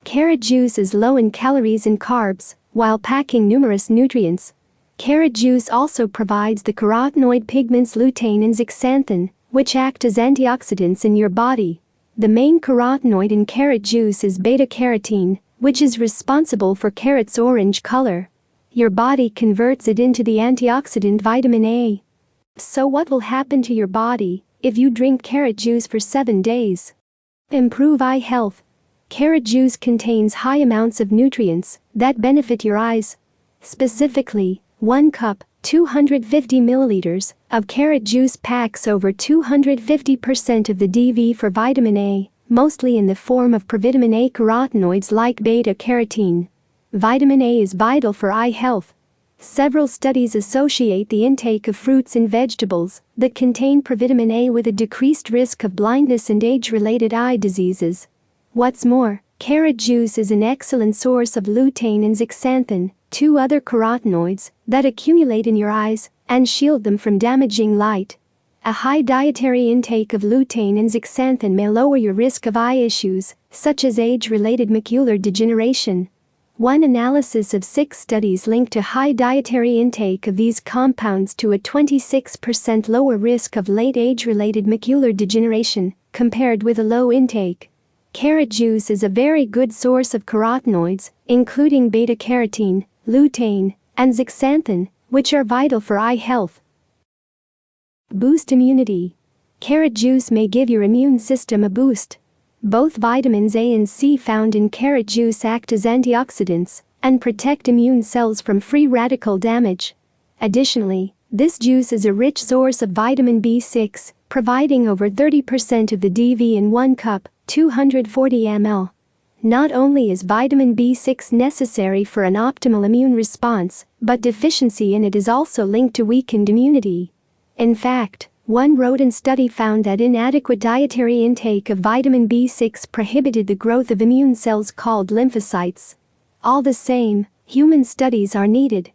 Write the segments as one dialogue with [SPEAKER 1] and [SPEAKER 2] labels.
[SPEAKER 1] Carrot juice is low in calories and carbs, while packing numerous nutrients. Carrot juice also provides the carotenoid pigments lutein and zeaxanthin, which act as antioxidants in your body. The main carotenoid in carrot juice is beta-carotene, which is responsible for carrot's orange color. Your body converts it into the antioxidant vitamin A. So what will happen to your body if you drink carrot juice for 7 days? Improve eye health. Carrot juice contains high amounts of nutrients that benefit your eyes. Specifically, 1 cup, 250 milliliters, of carrot juice packs over 250% of the DV for vitamin A, mostly in the form of provitamin A carotenoids like beta-carotene. Vitamin A is vital for eye health. Several studies associate the intake of fruits and vegetables that contain provitamin A with a decreased risk of blindness and age-related eye diseases. What's more, carrot juice is an excellent source of lutein and zeaxanthin, 2 other carotenoids that accumulate in your eyes and shield them from damaging light. A high dietary intake of lutein and zeaxanthin may lower your risk of eye issues, such as age-related macular degeneration. One analysis of 6 studies linked a high dietary intake of these compounds to a 26% lower risk of late age-related macular degeneration, compared with a low intake. Carrot juice is a very good source of carotenoids, including beta-carotene, lutein, and zeaxanthin, which are vital for eye health. Boost immunity. Carrot juice may give your immune system a boost. Both vitamins A and C found in carrot juice act as antioxidants and protect immune cells from free radical damage. Additionally, this juice is a rich source of vitamin B6, providing over 30% of the DV in 1 cup, 240 ml. Not only is vitamin B6 necessary for an optimal immune response, but deficiency in it is also linked to weakened immunity. In fact, one rodent study found that inadequate dietary intake of vitamin B6 prohibited the growth of immune cells called lymphocytes. All the same, human studies are needed.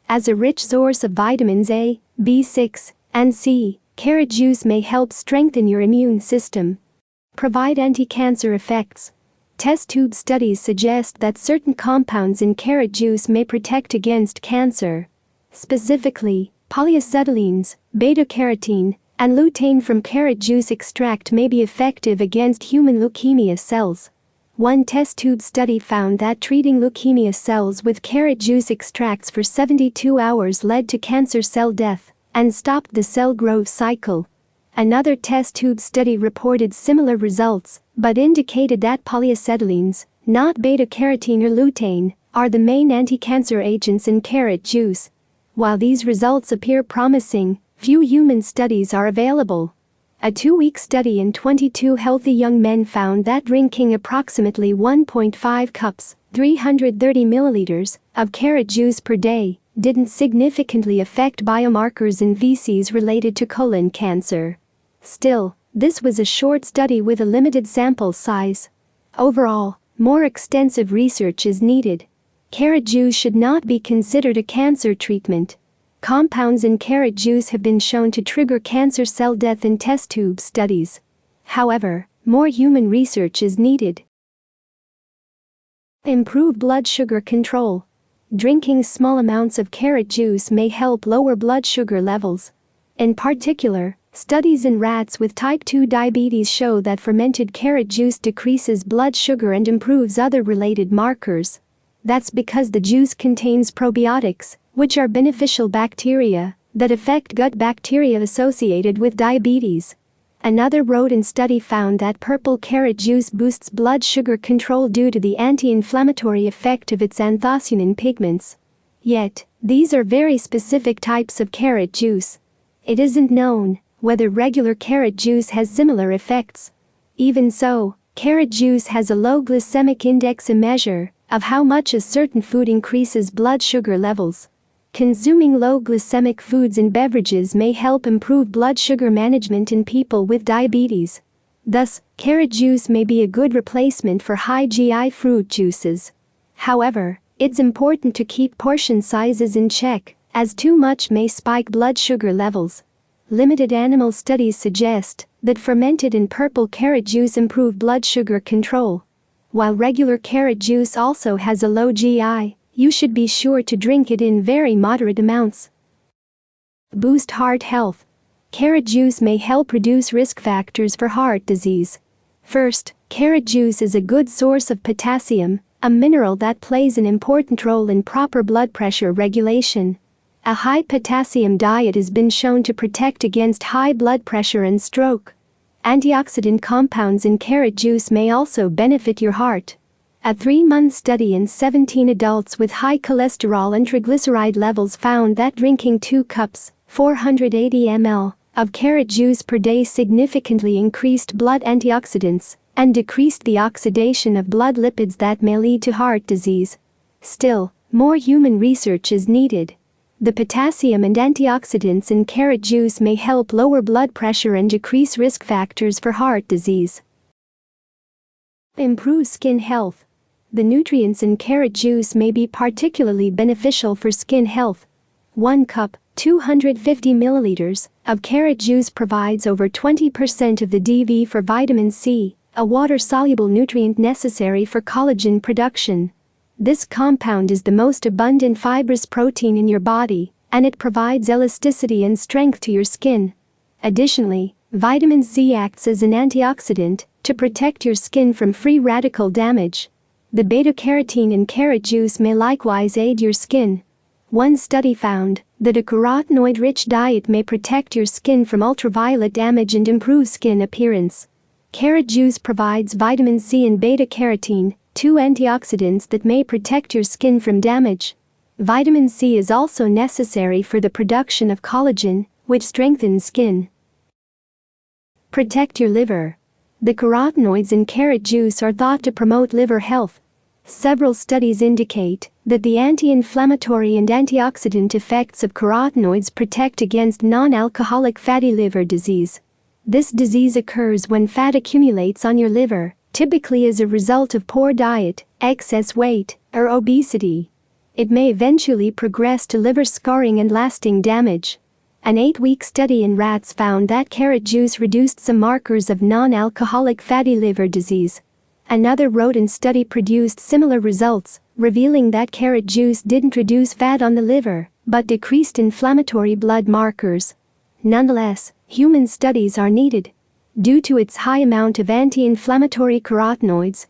[SPEAKER 1] As a rich source of vitamins A, B6, and C, carrot juice may help strengthen your immune system. Provide anti-cancer effects. Test tube studies suggest that certain compounds in carrot juice may protect against cancer. Specifically, polyacetylenes, beta-carotene, and lutein from carrot juice extract may be effective against human leukemia cells. One test tube study found that treating leukemia cells with carrot juice extracts for 72 hours led to cancer cell death and stopped the cell growth cycle. Another test tube study reported similar results, but indicated that polyacetylenes, not beta-carotene or lutein, are the main anti-cancer agents in carrot juice. While these results appear promising, few human studies are available. A 2-week study in 22 healthy young men found that drinking approximately 1.5 cups, 330 milliliters, of carrot juice per day didn't significantly affect biomarkers in feces related to colon cancer. Still, this was a short study with a limited sample size. Overall, more extensive research is needed. Carrot juice should not be considered a cancer treatment. Compounds in carrot juice have been shown to trigger cancer cell death in test tube studies. However, more human research is needed. Improve blood sugar control. Drinking small amounts of carrot juice may help lower blood sugar levels. In particular, studies in rats with type 2 diabetes show that fermented carrot juice decreases blood sugar and improves other related markers. That's because the juice contains probiotics, which are beneficial bacteria that affect gut bacteria associated with diabetes. Another rodent study found that purple carrot juice boosts blood sugar control due to the anti-inflammatory effect of its anthocyanin pigments. Yet, these are very specific types of carrot juice. It isn't known whether regular carrot juice has similar effects. Even so, carrot juice has a low glycemic index, a measure of how much a certain food increases blood sugar levels. Consuming low glycemic foods and beverages may help improve blood sugar management in people with diabetes. Thus, carrot juice may be a good replacement for high GI fruit juices. However, it's important to keep portion sizes in check, as too much may spike blood sugar levels. Limited animal studies suggest that fermented and purple carrot juice improve blood sugar control. While regular carrot juice also has a low GI, you should be sure to drink it in very moderate amounts. Boost heart health. Carrot juice may help reduce risk factors for heart disease. First, carrot juice is a good source of potassium, a mineral that plays an important role in proper blood pressure regulation. A high potassium diet has been shown to protect against high blood pressure and stroke. Antioxidant compounds in carrot juice may also benefit your heart. A 3-month study in 17 adults with high cholesterol and triglyceride levels found that drinking 2 cups, 480 ml, of carrot juice per day significantly increased blood antioxidants and decreased the oxidation of blood lipids that may lead to heart disease. Still, more human research is needed. The potassium and antioxidants in carrot juice may help lower blood pressure and decrease risk factors for heart disease. Improve skin health. The nutrients in carrot juice may be particularly beneficial for skin health. 1 cup, 250 milliliters, of carrot juice provides over 20% of the DV for vitamin C, a water-soluble nutrient necessary for collagen production. This compound is the most abundant fibrous protein in your body, and it provides elasticity and strength to your skin. Additionally, vitamin C acts as an antioxidant to protect your skin from free radical damage. The beta-carotene in carrot juice may likewise aid your skin. One study found that a carotenoid-rich diet may protect your skin from ultraviolet damage and improve skin appearance. Carrot juice provides vitamin C and beta-carotene, 2 antioxidants that may protect your skin from damage. Vitamin C is also necessary for the production of collagen, which strengthens skin. Protect your liver. The carotenoids in carrot juice are thought to promote liver health. Several studies indicate that the anti-inflammatory and antioxidant effects of carotenoids protect against non-alcoholic fatty liver disease. This disease occurs when fat accumulates on your liver, typically as a result of poor diet, excess weight, or obesity. It may eventually progress to liver scarring and lasting damage. An 8-week study in rats found that carrot juice reduced some markers of non-alcoholic fatty liver disease. Another rodent study produced similar results, revealing that carrot juice didn't reduce fat on the liver, but decreased inflammatory blood markers. Nonetheless, human studies are needed due to its high amount of anti-inflammatory carotenoids.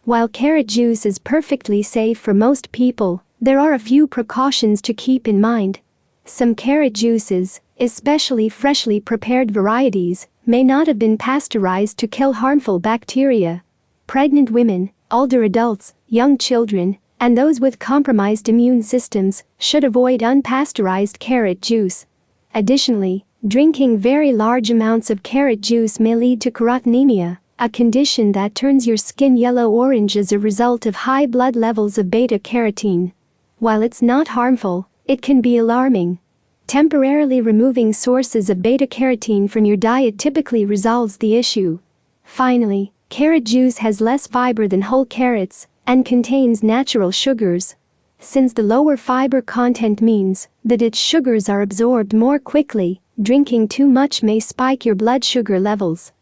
[SPEAKER 1] While carrot juice is perfectly safe for most people, there are a few precautions to keep in mind. Some carrot juices, especially freshly prepared varieties, may not have been pasteurized to kill harmful bacteria. Pregnant women, older adults, young children, and those with compromised immune systems should avoid unpasteurized carrot juice. Additionally, drinking very large amounts of carrot juice may lead to carotenemia, a condition that turns your skin yellow-orange as a result of high blood levels of beta-carotene. While it's not harmful, it can be alarming. Temporarily removing sources of beta-carotene from your diet typically resolves the issue. Finally, carrot juice has less fiber than whole carrots and contains natural sugars. Since the lower fiber content means that its sugars are absorbed more quickly, drinking too much may spike your blood sugar levels.